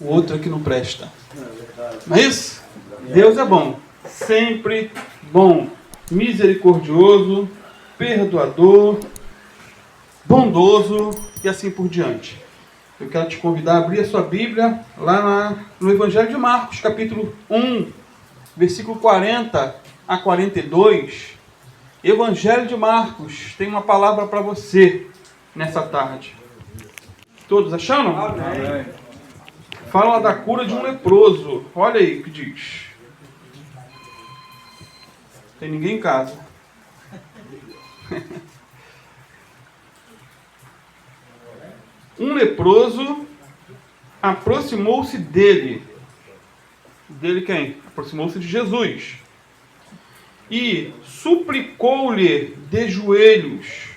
o outro é que não presta. Não é isso? Deus é bom, sempre bom, misericordioso, perdoador, bondoso e assim por diante. Eu quero te convidar a abrir a sua Bíblia lá no Evangelho de Marcos, capítulo 1, versículo 40 a 42. Evangelho de Marcos tem uma palavra para você nessa tarde. Todos acharam? Amém. Fala da cura de um leproso. Olha aí o que diz. Tem ninguém em casa. Um leproso aproximou-se dele. Dele quem? Aproximou-se de Jesus. E suplicou-lhe de joelhos: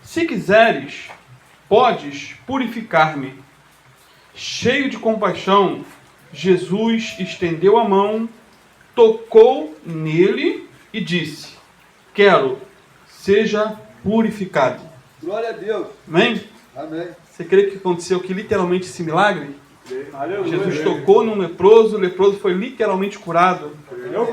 se quiseres, podes purificar-me. Cheio de compaixão, Jesus estendeu a mão, tocou nele e disse: quero, seja purificado. Glória a Deus. Amém? Amém. Você crê que aconteceu aqui literalmente esse milagre? Aleluia. Jesus tocou num leproso, o leproso foi literalmente curado.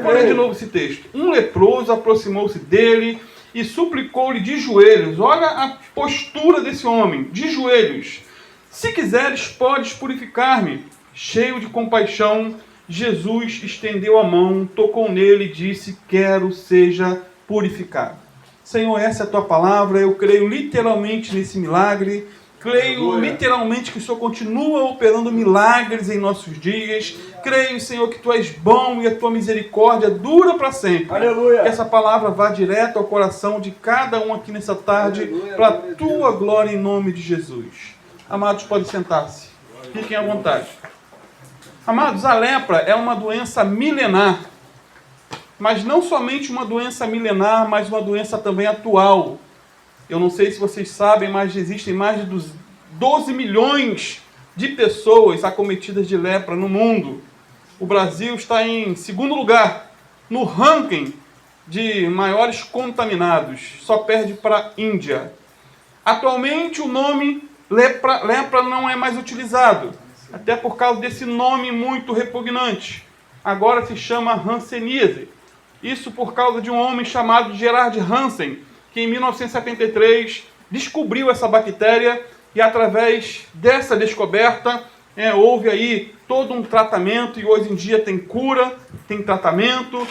Olha de novo esse texto. Um leproso aproximou-se dele e suplicou-lhe de joelhos. Olha a postura desse homem, de joelhos. Se quiseres, podes purificar-me. Cheio de compaixão, Jesus estendeu a mão, tocou nele e disse: quero, seja purificado. Senhor, essa é a tua palavra. Eu creio literalmente nesse milagre. Creio literalmente que o Senhor continua operando milagres em nossos dias. Creio, Senhor, que Tu és bom e a Tua misericórdia dura para sempre. Aleluia. Que essa palavra vá direto ao coração de cada um aqui nessa tarde, para a Tua glória em nome de Jesus. Amados, podem sentar-se. Fiquem à vontade. Amados, a lepra é uma doença milenar. Mas não somente uma doença milenar, mas uma doença também atual. Eu não sei se vocês sabem, mas existem mais de 12 milhões de pessoas acometidas de lepra no mundo. O Brasil está em segundo lugar no ranking de maiores contaminados. Só perde para a Índia. Atualmente o nome lepra não é mais utilizado, até por causa desse nome muito repugnante. Agora se chama hanseníase. Isso por causa de um homem chamado Gerard Hansen, que em 1973 descobriu essa bactéria e através dessa descoberta houve aí todo um tratamento e hoje em dia tem cura, tem tratamento,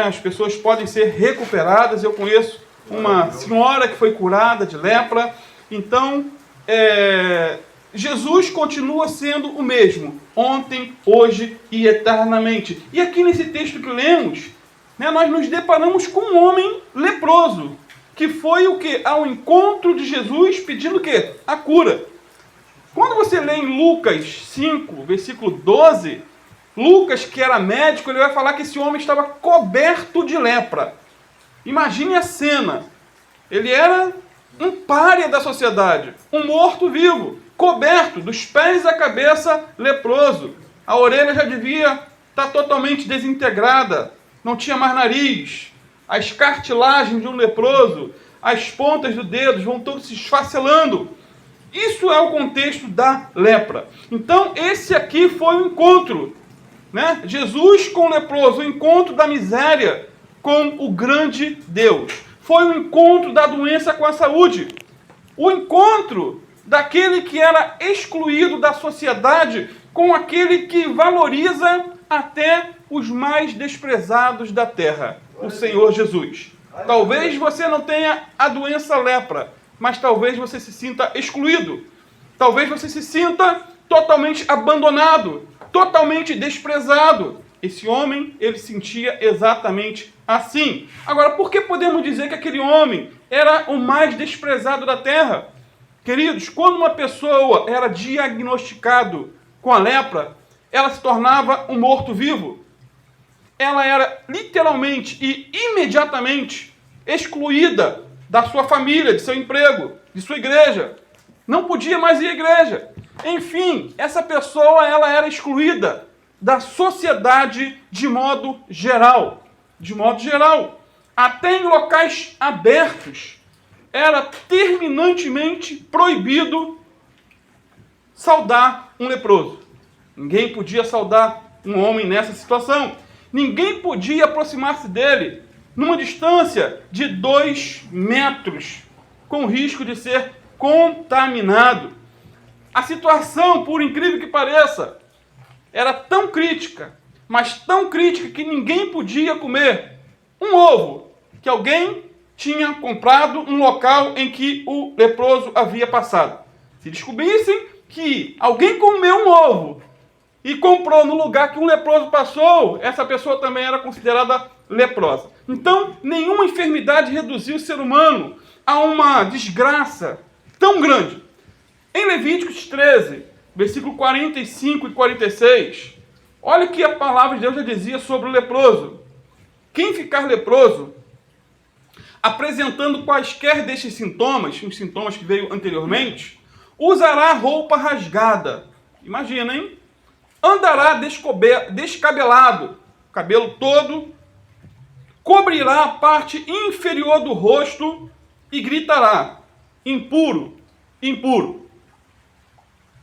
as pessoas podem ser recuperadas. Eu conheço uma senhora que foi curada de lepra. Então, Jesus continua sendo o mesmo, ontem, hoje e eternamente. E aqui nesse texto que lemos, nós nos deparamos com um homem leproso, que foi o quê? Ao encontro de Jesus pedindo o quê? A cura. Quando você lê em Lucas 5, versículo 12, Lucas, que era médico, ele vai falar que esse homem estava coberto de lepra. Imagine a cena. Ele era um pária da sociedade, um morto-vivo, coberto dos pés à cabeça, leproso. A orelha já devia estar totalmente desintegrada, não tinha mais nariz. As cartilagens de um leproso, as pontas dos dedos vão todos se esfacelando. Isso é o contexto da lepra. Então, esse aqui foi o encontro, Jesus com o leproso, o encontro da miséria com o grande Deus. Foi o encontro da doença com a saúde. O encontro daquele que era excluído da sociedade com aquele que valoriza até os mais desprezados da terra, o Senhor Jesus. Talvez você não tenha a doença lepra, mas talvez você se sinta excluído. Talvez você se sinta totalmente abandonado, totalmente desprezado. Esse homem, ele sentia exatamente assim. Agora, por que podemos dizer que aquele homem era o mais desprezado da terra? Queridos, quando uma pessoa era diagnosticado com a lepra, ela se tornava um morto-vivo. Ela era literalmente e imediatamente excluída da sua família, de seu emprego, de sua igreja. Não podia mais ir à igreja. Enfim, essa pessoa ela era excluída da sociedade de modo geral. De modo geral. Até em locais abertos, era terminantemente proibido saudar um leproso. Ninguém podia saudar um homem nessa situação. Ninguém podia aproximar-se dele numa distância de 2 metros, com risco de ser contaminado. A situação, por incrível que pareça, era tão crítica, mas tão crítica que ninguém podia comer um ovo que alguém tinha comprado no local em que o leproso havia passado. Se descobrissem que alguém comeu um ovo e comprou no lugar que um leproso passou, essa pessoa também era considerada leprosa. Então, nenhuma enfermidade reduziu o ser humano a uma desgraça tão grande. Em Levíticos 13, versículo 45 e 46, olha o que a palavra de Deus já dizia sobre o leproso. Quem ficar leproso, apresentando quaisquer destes sintomas, os sintomas que veio anteriormente, usará roupa rasgada. Imagina, hein? Andará descabelado, cabelo todo, cobrirá a parte inferior do rosto e gritará: impuro, impuro.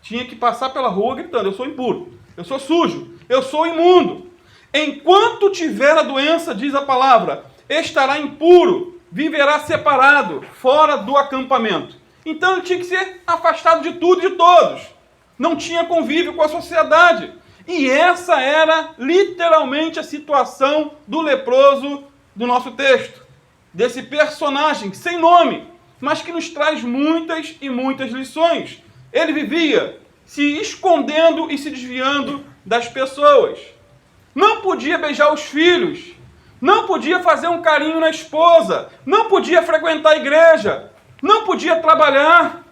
Tinha que passar pela rua gritando: eu sou impuro, eu sou sujo, eu sou imundo. Enquanto tiver a doença, diz a palavra, estará impuro, viverá separado, fora do acampamento. Então ele tinha que ser afastado de tudo e de todos. Não tinha convívio com a sociedade. E essa era literalmente a situação do leproso do nosso texto. Desse personagem sem nome, mas que nos traz muitas e muitas lições. Ele vivia se escondendo e se desviando das pessoas. Não podia beijar os filhos. Não podia fazer um carinho na esposa. Não podia frequentar a igreja. Não podia trabalhar.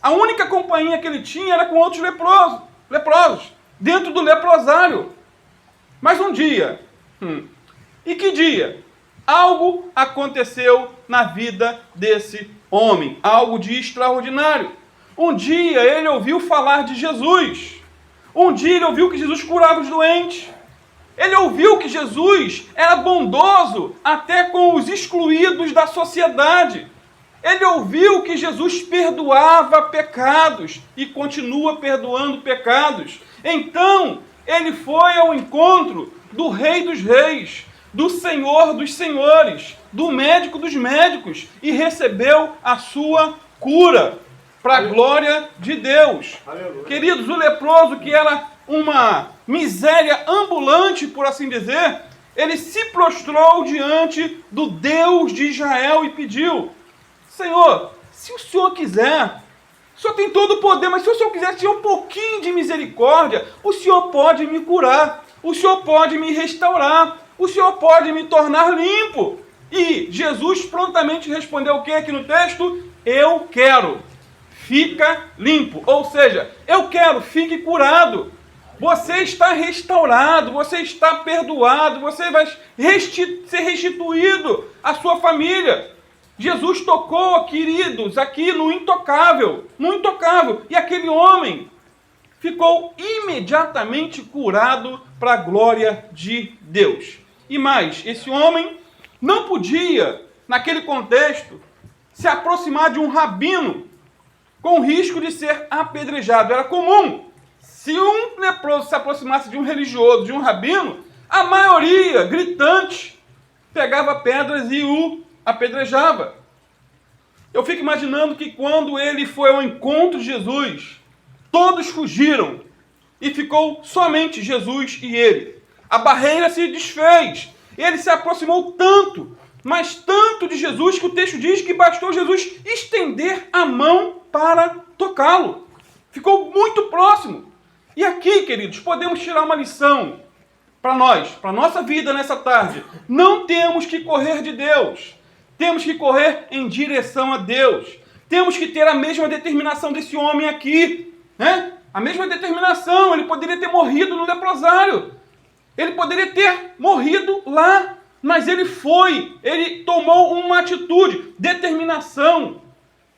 A única companhia que ele tinha era com outros leprosos, dentro do leprosário. Mas um dia, e que dia? Algo aconteceu na vida desse homem, algo de extraordinário. Um dia ele ouviu falar de Jesus. Um dia ele ouviu que Jesus curava os doentes. Ele ouviu que Jesus era bondoso até com os excluídos da sociedade. Ele ouviu que Jesus perdoava pecados e continua perdoando pecados. Então, ele foi ao encontro do Rei dos Reis, do Senhor dos Senhores, do Médico dos Médicos e recebeu a sua cura para a glória de Deus. Aleluia. Queridos, o leproso, que era uma miséria ambulante, por assim dizer, ele se prostrou diante do Deus de Israel e pediu: Senhor, se o Senhor quiser, o Senhor tem todo o poder, mas se o Senhor quiser ter um pouquinho de misericórdia, o Senhor pode me curar, o Senhor pode me restaurar, o Senhor pode me tornar limpo. E Jesus prontamente respondeu o que aqui no texto? Eu quero, fica limpo. Ou seja, eu quero, fique curado. Você está restaurado, você está perdoado, você vai ser restituído à sua família. Jesus tocou, queridos, aqui no intocável, e aquele homem ficou imediatamente curado para a glória de Deus. E mais, esse homem não podia, naquele contexto, se aproximar de um rabino com risco de ser apedrejado. Era comum, se um leproso se aproximasse de um religioso, de um rabino, a maioria, gritante, pegava pedras e o apedrejava. Eu fico imaginando que quando ele foi ao encontro de Jesus, todos fugiram e ficou somente Jesus e ele. A barreira se desfez. Ele se aproximou tanto, mas tanto de Jesus, que o texto diz que bastou Jesus estender a mão para tocá-lo. Ficou muito próximo. E aqui, queridos, podemos tirar uma lição para nós, para a nossa vida nessa tarde. Não temos que correr de Deus. Temos que correr em direção a Deus. Temos que ter a mesma determinação desse homem aqui, né? A mesma determinação. Ele poderia ter morrido no leprosário. Ele poderia ter morrido lá. Mas ele foi. Ele tomou uma atitude. Determinação.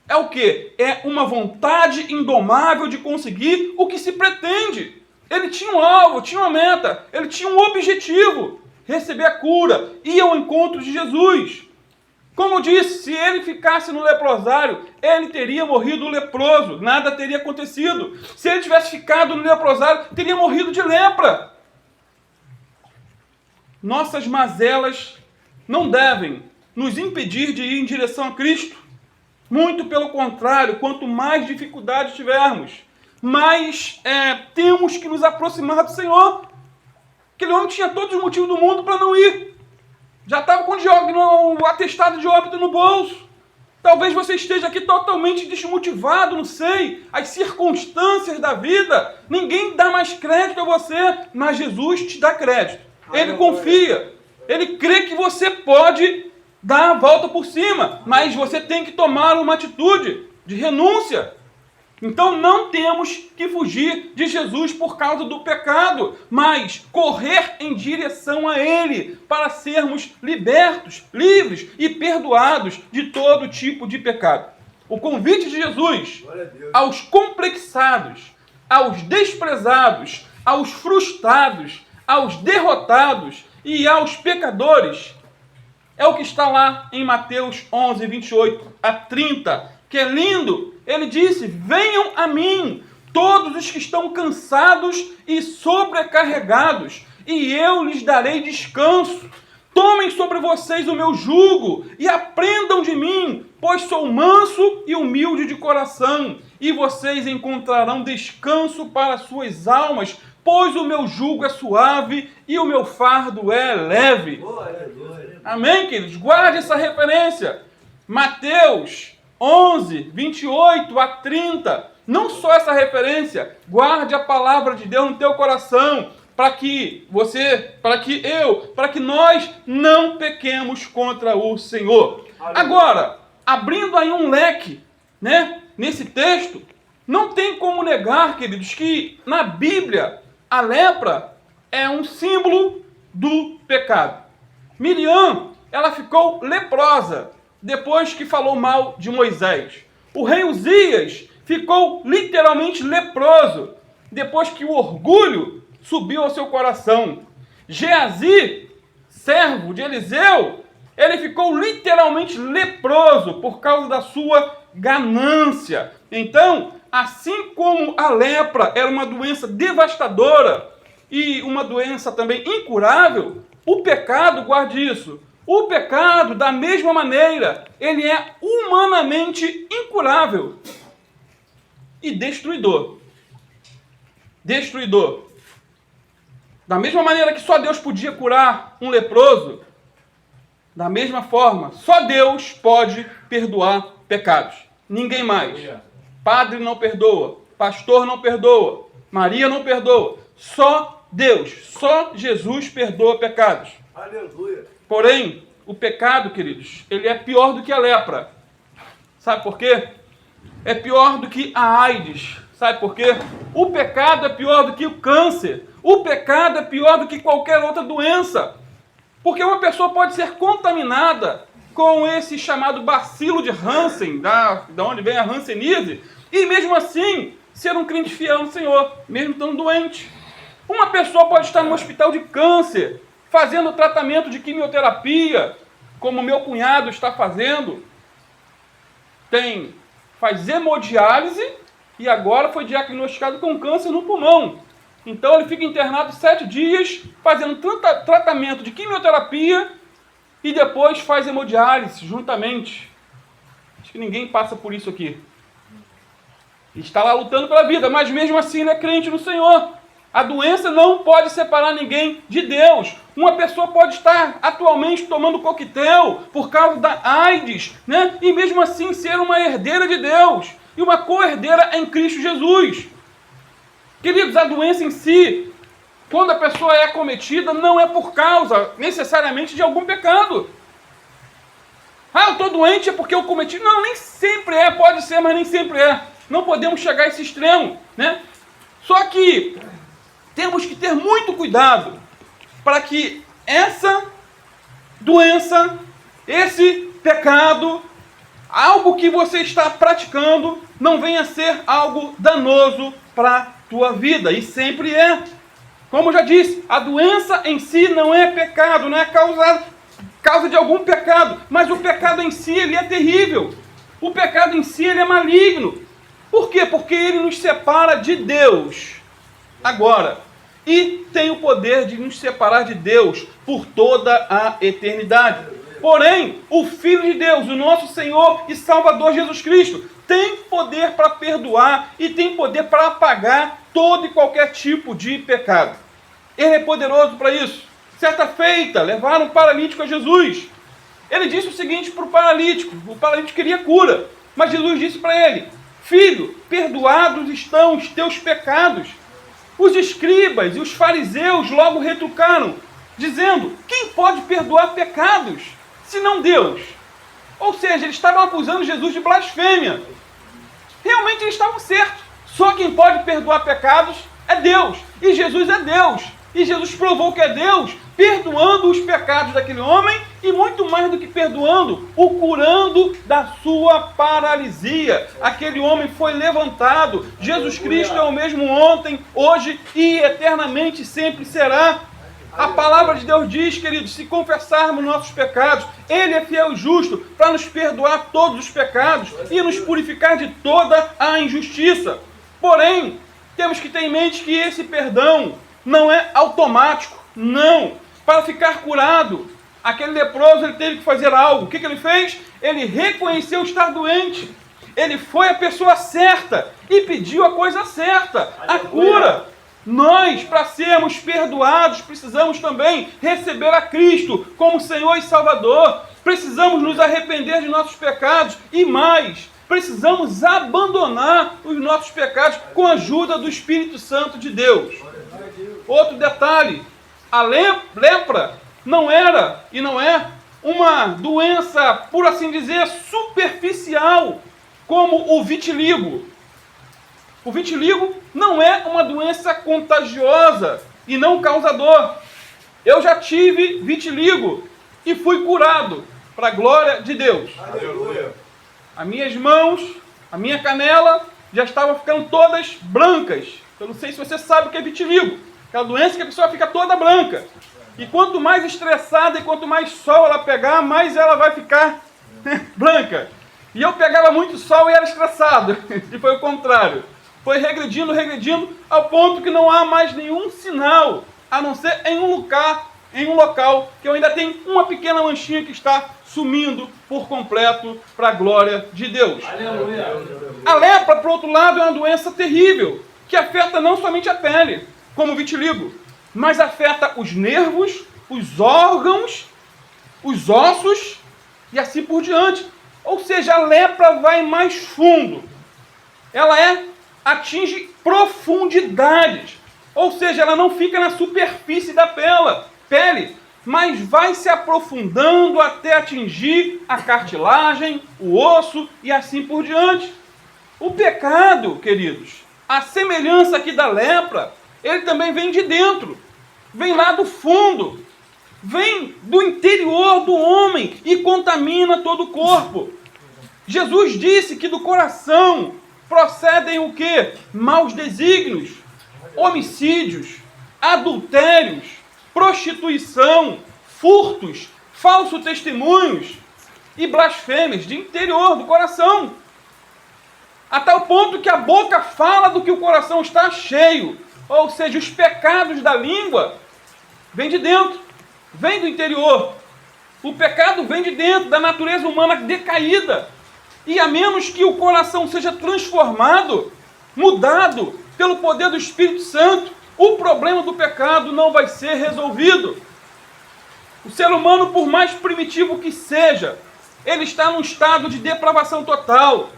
É o quê? É uma vontade indomável de conseguir o que se pretende. Ele tinha um alvo, tinha uma meta. Ele tinha um objetivo. Receber a cura. Ir ao encontro de Jesus. Como eu disse, se ele ficasse no leprosário, ele teria morrido leproso, nada teria acontecido. Se ele tivesse ficado no leprosário, teria morrido de lepra. Nossas mazelas não devem nos impedir de ir em direção a Cristo. Muito pelo contrário, quanto mais dificuldades tivermos, mais temos que nos aproximar do Senhor. Aquele homem tinha todos os motivos do mundo para não ir. Já estava com o atestado de óbito no bolso. Talvez você esteja aqui totalmente desmotivado, não sei. As circunstâncias da vida, ninguém dá mais crédito a você, mas Jesus te dá crédito. Ele confia. Ele crê que você pode dar a volta por cima, mas você tem que tomar uma atitude de renúncia. Então não temos que fugir de Jesus por causa do pecado, mas correr em direção a Ele para sermos libertos, livres e perdoados de todo tipo de pecado. O convite de Jesus aos complexados, aos desprezados, aos frustrados, aos derrotados e aos pecadores é o que está lá em Mateus 11, 28 a 30, que é lindo. Ele disse: venham a mim, todos os que estão cansados e sobrecarregados, e eu lhes darei descanso. Tomem sobre vocês o meu jugo e aprendam de mim, pois sou manso e humilde de coração, e vocês encontrarão descanso para suas almas, pois o meu jugo é suave e o meu fardo é leve. Amém, queridos? Guarde essa referência. Mateus 11, 28 a 30. Não só essa referência, guarde a palavra de Deus no teu coração, para que nós não pequemos contra o Senhor. Agora, abrindo aí um leque, nesse texto, não tem como negar, queridos, que na Bíblia a lepra é um símbolo do pecado. Miriam, ela ficou leprosa depois que falou mal de Moisés. O rei Uzias ficou literalmente leproso depois que o orgulho subiu ao seu coração. Geazi, servo de Eliseu, ele ficou literalmente leproso por causa da sua ganância. Então, assim como a lepra era uma doença devastadora e uma doença também incurável, o pecado, guarde isso, o pecado, da mesma maneira, ele é humanamente incurável e destruidor. Destruidor. Da mesma maneira que só Deus podia curar um leproso, da mesma forma, só Deus pode perdoar pecados. Ninguém mais. Padre não perdoa, pastor não perdoa, Maria não perdoa. Só Deus, só Jesus perdoa pecados. Aleluia. Porém, o pecado, queridos, ele é pior do que a lepra. Sabe por quê? É pior do que a AIDS. Sabe por quê? O pecado é pior do que o câncer. O pecado é pior do que qualquer outra doença. Porque uma pessoa pode ser contaminada com esse chamado bacilo de Hansen, da onde vem a hanseníase, e mesmo assim ser um crente fiel no Senhor, mesmo estando doente. Uma pessoa pode estar no hospital de câncer, fazendo tratamento de quimioterapia, como meu cunhado está fazendo. Faz hemodiálise e agora foi diagnosticado com câncer no pulmão. Então ele fica internado 7 dias, fazendo tratamento de quimioterapia e depois faz hemodiálise juntamente. Acho que ninguém passa por isso aqui. Está lá lutando pela vida, mas mesmo assim ele é crente no Senhor. A doença não pode separar ninguém de Deus. Uma pessoa pode estar atualmente tomando coquetel por causa da AIDS, e mesmo assim ser uma herdeira de Deus e uma co-herdeira em Cristo Jesus. Queridos, a doença em si, quando a pessoa é acometida, não é por causa necessariamente de algum pecado. Ah, eu estou doente é porque eu cometi. Não, nem sempre é, pode ser, mas nem sempre é. Não podemos chegar a esse extremo, Só que temos que ter muito cuidado para que essa doença, esse pecado, algo que você está praticando, não venha a ser algo danoso para a tua vida. E sempre é. Como eu já disse, a doença em si não é pecado, não é causada causa de algum pecado, mas o pecado em si, ele é terrível. O pecado em si, ele é maligno. Por quê? Porque ele nos separa de Deus agora. E tem o poder de nos separar de Deus por toda a eternidade. Porém, o Filho de Deus, o nosso Senhor e Salvador Jesus Cristo, tem poder para perdoar e tem poder para apagar todo e qualquer tipo de pecado. Ele é poderoso para isso. Certa feita, levaram um paralítico a Jesus. Ele disse o seguinte para o paralítico queria cura, mas Jesus disse para ele: filho, perdoados estão os teus pecados. Os escribas e os fariseus logo retrucaram, dizendo: quem pode perdoar pecados, senão Deus? Ou seja, eles estavam acusando Jesus de blasfêmia. Realmente eles estavam certos. Só quem pode perdoar pecados é Deus. E Jesus é Deus. E Jesus provou que é Deus, perdoando os pecados daquele homem e muito mais do que perdoando, o curando da sua paralisia. Aquele homem foi levantado. Jesus Cristo é o mesmo ontem, hoje e eternamente sempre será. A palavra de Deus diz, queridos, se confessarmos nossos pecados, Ele é fiel e justo para nos perdoar todos os pecados e nos purificar de toda a injustiça. Porém, temos que ter em mente que esse perdão não é automático, não. Para ficar curado, aquele leproso ele teve que fazer algo. O que ele fez? Ele reconheceu estar doente. Ele foi a pessoa certa e pediu a coisa certa, a cura. Nós, para sermos perdoados, precisamos também receber a Cristo como Senhor e Salvador. Precisamos nos arrepender de nossos pecados e mais, precisamos abandonar os nossos pecados com a ajuda do Espírito Santo de Deus. Outro detalhe, a lepra não era e não é uma doença, por assim dizer, superficial, como o vitiligo. O vitiligo não é uma doença contagiosa e não causador. Eu já tive vitiligo e fui curado, para a glória de Deus. Aleluia. As minhas mãos, a minha canela já estavam ficando todas brancas. Eu não sei se você sabe o que é vitiligo. Aquela doença que a pessoa fica toda branca. E quanto mais estressada e quanto mais sol ela pegar, mais ela vai ficar branca. E eu pegava muito sol e era estressado. E foi o contrário. Foi regredindo, ao ponto que não há mais nenhum sinal, a não ser em um local que eu ainda tenho uma pequena manchinha que está sumindo por completo para a glória de Deus. Aleluia. A lepra, por outro lado, é uma doença terrível, que afeta não somente a pele, como o vitiligo, mas afeta os nervos, os órgãos, os ossos e assim por diante. Ou seja, a lepra vai mais fundo. Ela atinge profundidades. Ou seja, ela não fica na superfície da pele, mas vai se aprofundando até atingir a cartilagem, o osso e assim por diante. O pecado, queridos, a semelhança aqui da lepra, ele também vem de dentro, vem lá do fundo, vem do interior do homem e contamina todo o corpo. Jesus disse que do coração procedem o quê? Maus desígnios, homicídios, adultérios, prostituição, furtos, falsos testemunhos e blasfêmias de interior do coração. A tal ponto que a boca fala do que o coração está cheio. Ou seja, os pecados da língua vêm de dentro, vêm do interior. O pecado vem de dentro, da natureza humana decaída. E a menos que o coração seja transformado, mudado pelo poder do Espírito Santo, o problema do pecado não vai ser resolvido. O ser humano, por mais primitivo que seja, ele está num estado de depravação total.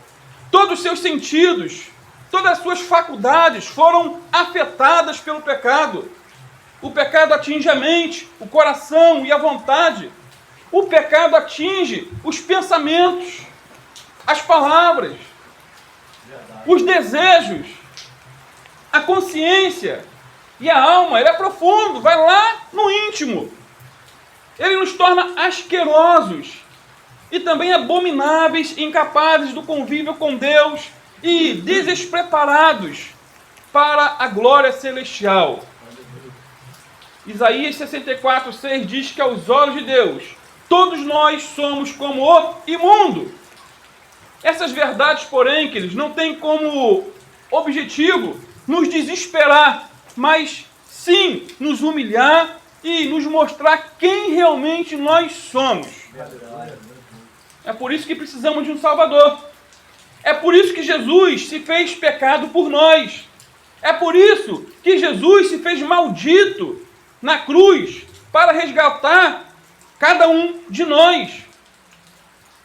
Todos os seus sentidos, todas as suas faculdades foram afetadas pelo pecado. O pecado atinge a mente, o coração e a vontade. O pecado atinge os pensamentos, as palavras, os desejos, a consciência e a alma. Ele é profundo, vai lá no íntimo. Ele nos torna asquerosos e também abomináveis, incapazes do convívio com Deus e despreparados para a glória celestial. Isaías 64:6 diz que aos olhos de Deus todos nós somos como o imundo. Essas verdades, porém, queridos, não têm como objetivo nos desesperar, mas sim nos humilhar e nos mostrar quem realmente nós somos. É por isso que precisamos de um Salvador. É por isso que Jesus se fez pecado por nós. É por isso que Jesus se fez maldito na cruz para resgatar cada um de nós.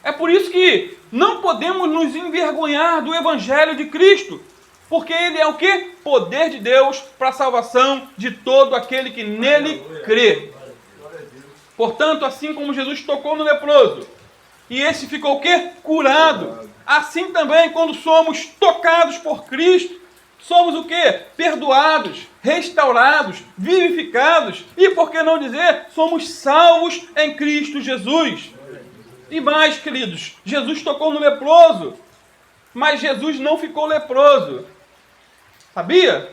É por isso que não podemos nos envergonhar do Evangelho de Cristo, porque ele é o quê? Poder de Deus para a salvação de todo aquele que nele crê. Portanto, assim como Jesus tocou no leproso, e esse ficou o quê? Curado. Assim também, quando somos tocados por Cristo, somos o quê? Perdoados, restaurados, vivificados e, por que não dizer, somos salvos em Cristo Jesus. E mais, queridos, Jesus tocou no leproso, mas Jesus não ficou leproso. Sabia?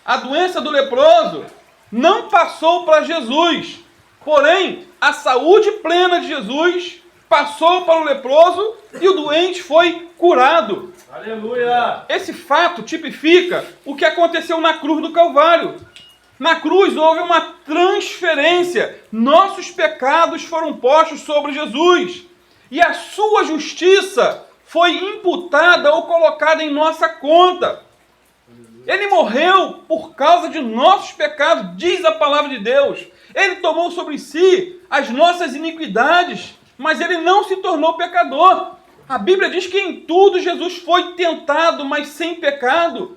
A doença do leproso não passou para Jesus, porém, a saúde plena de Jesus passou para o leproso e o doente foi curado. Aleluia! Esse fato tipifica o que aconteceu na cruz do Calvário. Na cruz houve uma transferência. Nossos pecados foram postos sobre Jesus. E a sua justiça foi imputada ou colocada em nossa conta. Ele morreu por causa de nossos pecados, diz a palavra de Deus. Ele tomou sobre si as nossas iniquidades, mas ele não se tornou pecador. A Bíblia diz que em tudo Jesus foi tentado, mas sem pecado.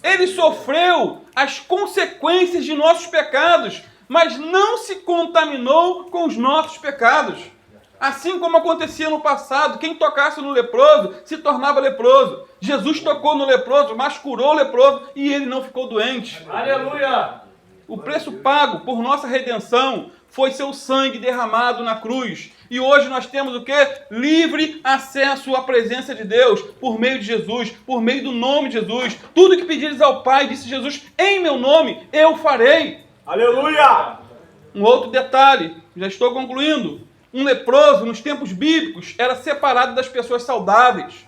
Ele sofreu as consequências de nossos pecados, mas não se contaminou com os nossos pecados. Assim como acontecia no passado, quem tocasse no leproso se tornava leproso. Jesus tocou no leproso, mas curou o leproso e ele não ficou doente. Aleluia! O preço pago por nossa redenção foi seu sangue derramado na cruz. E hoje nós temos o quê? Livre acesso à presença de Deus por meio de Jesus, por meio do nome de Jesus. Tudo que pedires ao Pai, disse Jesus, em meu nome eu farei. Aleluia! Um outro detalhe, já estou concluindo. Um leproso, nos tempos bíblicos, era separado das pessoas saudáveis.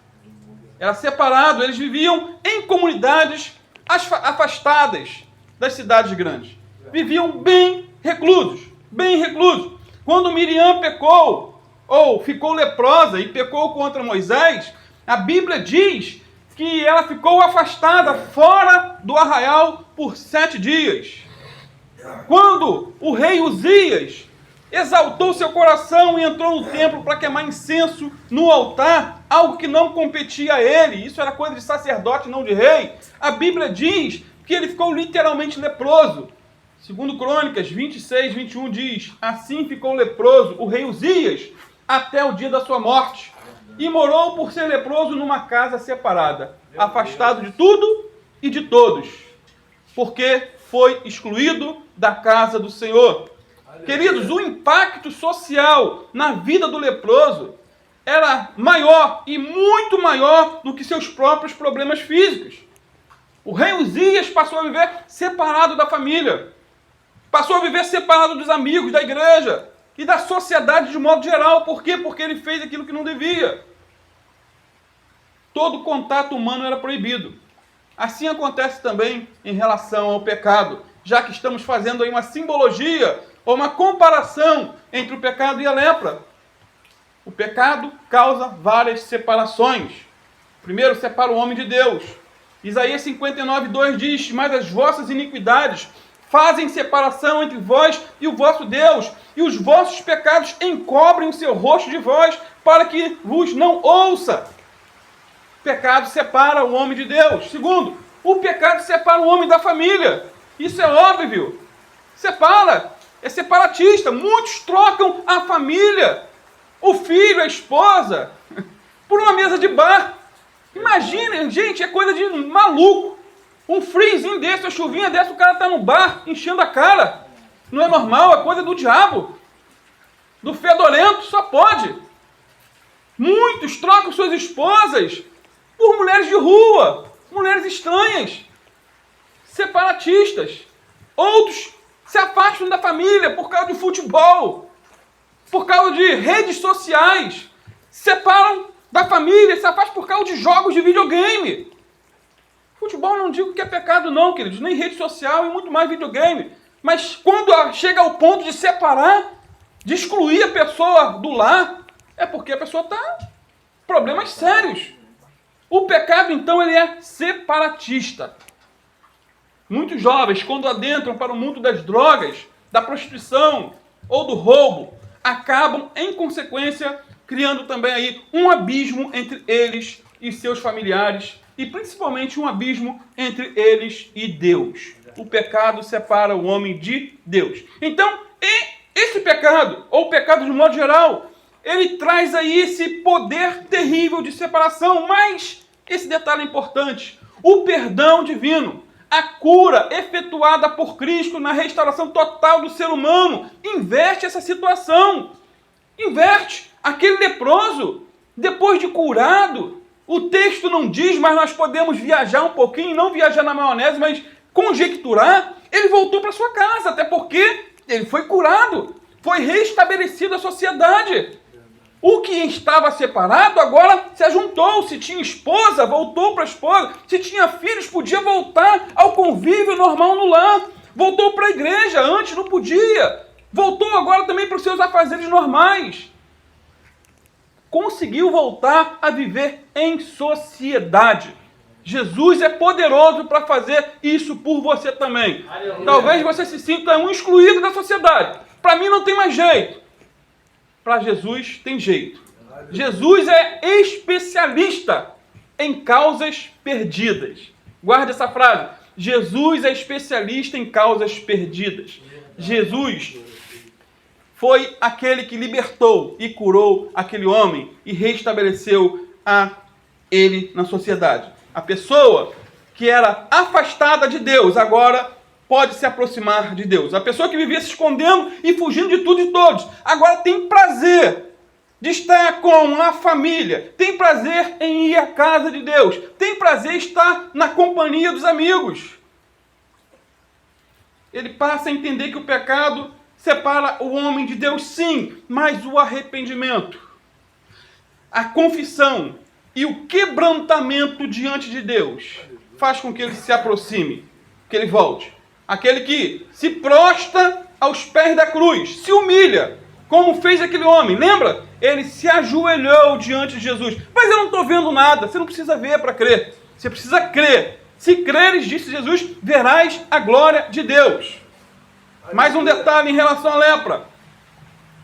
Era separado, eles viviam em comunidades afastadas das cidades grandes. Viviam bem reclusos, bem reclusos. Quando Miriam pecou, ou ficou leprosa e pecou contra Moisés, a Bíblia diz que ela ficou afastada, fora do arraial, por 7 dias. Quando o rei Uzias exaltou seu coração e entrou no templo para queimar incenso no altar, algo que não competia a ele, isso era coisa de sacerdote, não de rei, a Bíblia diz que ele ficou literalmente leproso. Segundo Crônicas 26, 21 diz, assim ficou leproso o rei Uzias até o dia da sua morte, e morou por ser leproso numa casa separada, afastado de tudo e de todos, porque foi excluído da casa do Senhor. Queridos, o impacto social na vida do leproso era maior e muito maior do que seus próprios problemas físicos. O rei Uzias passou a viver separado da família. Passou a viver separado dos amigos, da igreja e da sociedade de modo geral. Por quê? Porque ele fez aquilo que não devia. Todo contato humano era proibido. Assim acontece também em relação ao pecado, já que estamos fazendo aí uma simbologia ou uma comparação entre o pecado e a lepra. O pecado causa várias separações. Primeiro, separa o homem de Deus. Isaías 59, 2 diz, mas as vossas iniquidades fazem separação entre vós e o vosso Deus, e os vossos pecados encobrem o seu rosto de vós, para que vos não ouça. O pecado separa o homem de Deus. Segundo, o pecado separa o homem da família. Isso é óbvio. Separa. É separatista. Muitos trocam a família, o filho, a esposa, por uma mesa de bar. Imaginem, gente, é coisa de maluco. Um friozinho desse, uma chuvinha dessa, o cara está no bar, enchendo a cara. Não é normal, é coisa do diabo. Do fedorento, só pode. Muitos trocam suas esposas por mulheres de rua, mulheres estranhas, separatistas. Outros se afastam da família por causa de futebol. por causa de redes sociais, se separam da família, se afastam por causa de jogos de videogame. Futebol não digo que é pecado não, queridos, nem rede social e muito mais videogame. Mas quando chega ao ponto de separar, de excluir a pessoa do lar, é porque a pessoa está com problemas sérios. O pecado, então, ele é separatista. Muitos jovens, quando adentram para o mundo das drogas, da prostituição ou do roubo, acabam, em consequência, criando também aí um abismo entre eles e seus familiares, e principalmente um abismo entre eles e Deus. O pecado separa o homem de Deus. Então, esse pecado, ou o pecado de modo geral, ele traz aí esse poder terrível de separação, mas esse detalhe é importante, o perdão divino, a cura efetuada por Cristo na restauração total do ser humano, inverte essa situação, inverte. Aquele leproso, depois de curado, o texto não diz, mas nós podemos viajar um pouquinho, não viajar na maionese, mas conjecturar, ele voltou para sua casa, até porque ele foi curado, foi restabelecido a sociedade. O que estava separado agora se ajuntou, se tinha esposa, voltou para a esposa, se tinha filhos, podia voltar ao convívio normal no lar, voltou para a igreja, antes não podia, voltou agora também para os seus afazeres normais. Conseguiu voltar a viver em sociedade. Jesus é poderoso para fazer isso por você também. Aleluia. Talvez você se sinta um excluído da sociedade. Para mim não tem mais jeito. Para Jesus tem jeito. Jesus é especialista em causas perdidas. Guarde essa frase. Jesus é especialista em causas perdidas. Jesus foi aquele que libertou e curou aquele homem e restabeleceu a ele na sociedade. A pessoa que era afastada de Deus agora pode se aproximar de Deus. A pessoa que vivia se escondendo e fugindo de tudo e todos agora tem prazer de estar com a família, tem prazer em ir à casa de Deus, tem prazer em estar na companhia dos amigos. Ele passa a entender que o pecado separa o homem de Deus, sim, mas o arrependimento, a confissão e o quebrantamento diante de Deus faz com que ele se aproxime, que ele volte. Aquele que se prostra aos pés da cruz, se humilha, como fez aquele homem. Lembra? Ele se ajoelhou diante de Jesus. Mas eu não estou vendo nada. Você não precisa ver para crer. Você precisa crer. Se creres, disse Jesus, verás a glória de Deus. Mais um detalhe em relação à lepra.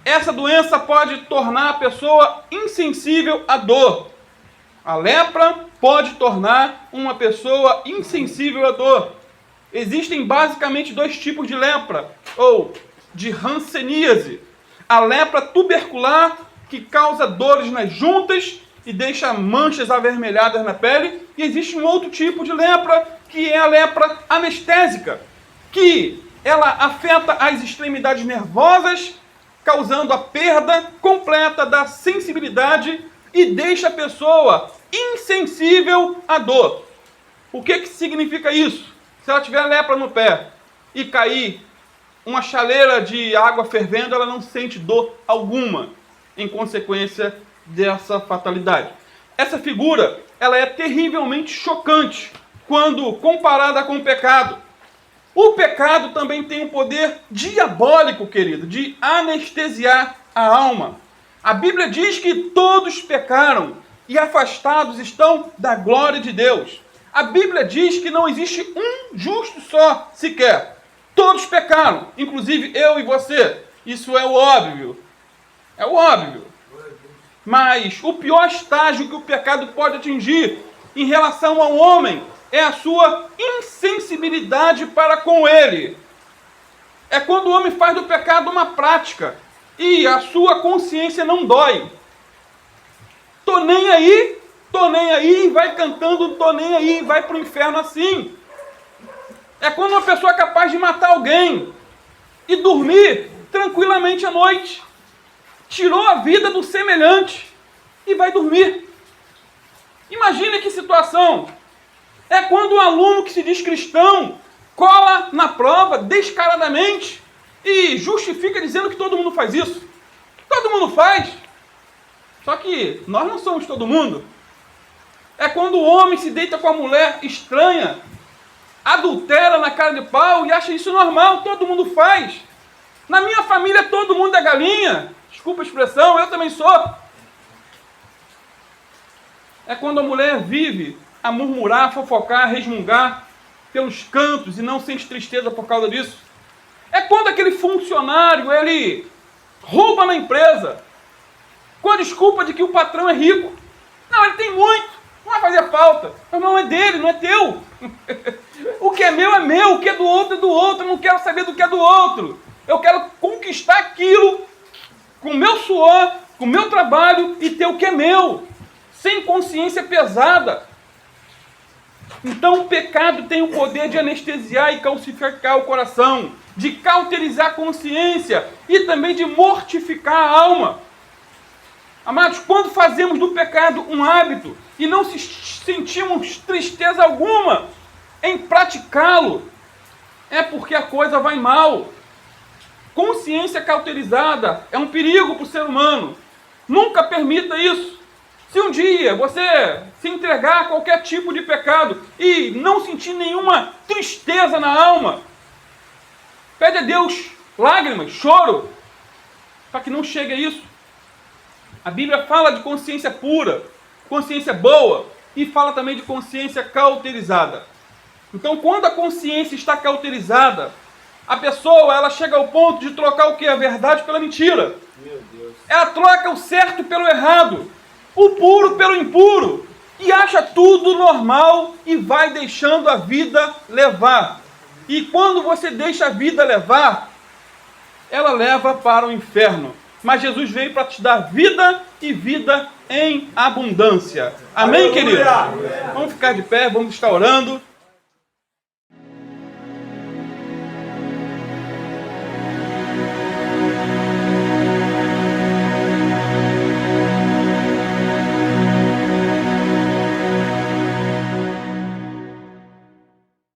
Essa doença pode tornar a pessoa insensível à dor. A lepra pode tornar uma pessoa insensível à dor. Existem basicamente dois tipos de lepra, ou de hanseníase. A lepra tubercular, que causa dores nas juntas e deixa manchas avermelhadas na pele. E existe um outro tipo de lepra, que é a lepra anestésica, que ela afeta as extremidades nervosas, causando a perda completa da sensibilidade e deixa a pessoa insensível à dor. O que significa isso? Se ela tiver lepra no pé e cair uma chaleira de água fervendo, ela não sente dor alguma em consequência dessa fatalidade. Essa figura, ela é terrivelmente chocante quando comparada com o pecado. O pecado também tem um poder diabólico, querido, de anestesiar a alma. A Bíblia diz que todos pecaram e afastados estão da glória de Deus. A Bíblia diz que não existe um justo só, sequer. Todos pecaram, inclusive eu e você. Isso é o óbvio. É o óbvio. Mas o pior estágio que o pecado pode atingir em relação ao homem é a sua insensibilidade para com ele. É quando o homem faz do pecado uma prática e a sua consciência não dói. Tô nem aí, vai cantando, tô nem aí, vai para o inferno assim. É quando uma pessoa é capaz de matar alguém e dormir tranquilamente à noite. Tirou a vida do semelhante e vai dormir. Imagine que situação. É quando um aluno que se diz cristão cola na prova descaradamente e justifica dizendo que todo mundo faz isso. Todo Todo mundo faz. Só que nós não somos todo mundo. É quando o homem se deita com a mulher estranha, adultera na cara de pau e acha isso normal, todo mundo faz. Na minha família todo mundo é galinha. Desculpa a expressão, eu também sou. É quando a mulher vive a murmurar, fofocar, resmungar pelos cantos e não sente tristeza por causa disso. É quando aquele funcionário, ele rouba na empresa, com a desculpa de que o patrão é rico. Não, ele tem muito, não vai fazer falta. Mas não é dele, não é teu. O que é meu, o que é do outro é do outro. Eu não quero saber do que é do outro. Eu quero conquistar aquilo com o meu suor, com o meu trabalho e ter o que é meu, sem consciência pesada. Então o pecado tem o poder de anestesiar e calcificar o coração, de cauterizar a consciência e também de mortificar a alma. Amados, quando fazemos do pecado um hábito e não sentimos tristeza alguma em praticá-lo, é porque a coisa vai mal. Consciência cauterizada é um perigo para o ser humano. Nunca permita isso. Se um dia você se entregar a qualquer tipo de pecado e não sentir nenhuma tristeza na alma, pede a Deus lágrimas, choro, para que não chegue a isso. A Bíblia fala de consciência pura, consciência boa, e fala também de consciência cauterizada. Então, quando a consciência está cauterizada, a pessoa ela chega ao ponto de trocar o que? A verdade pela mentira. Meu Deus. Ela troca o certo pelo errado, o puro pelo impuro, e acha tudo normal e vai deixando a vida levar. E quando você deixa a vida levar, ela leva para o inferno. Mas Jesus veio para te dar vida e vida em abundância. Amém, querido? Vamos ficar de pé, vamos estar orando.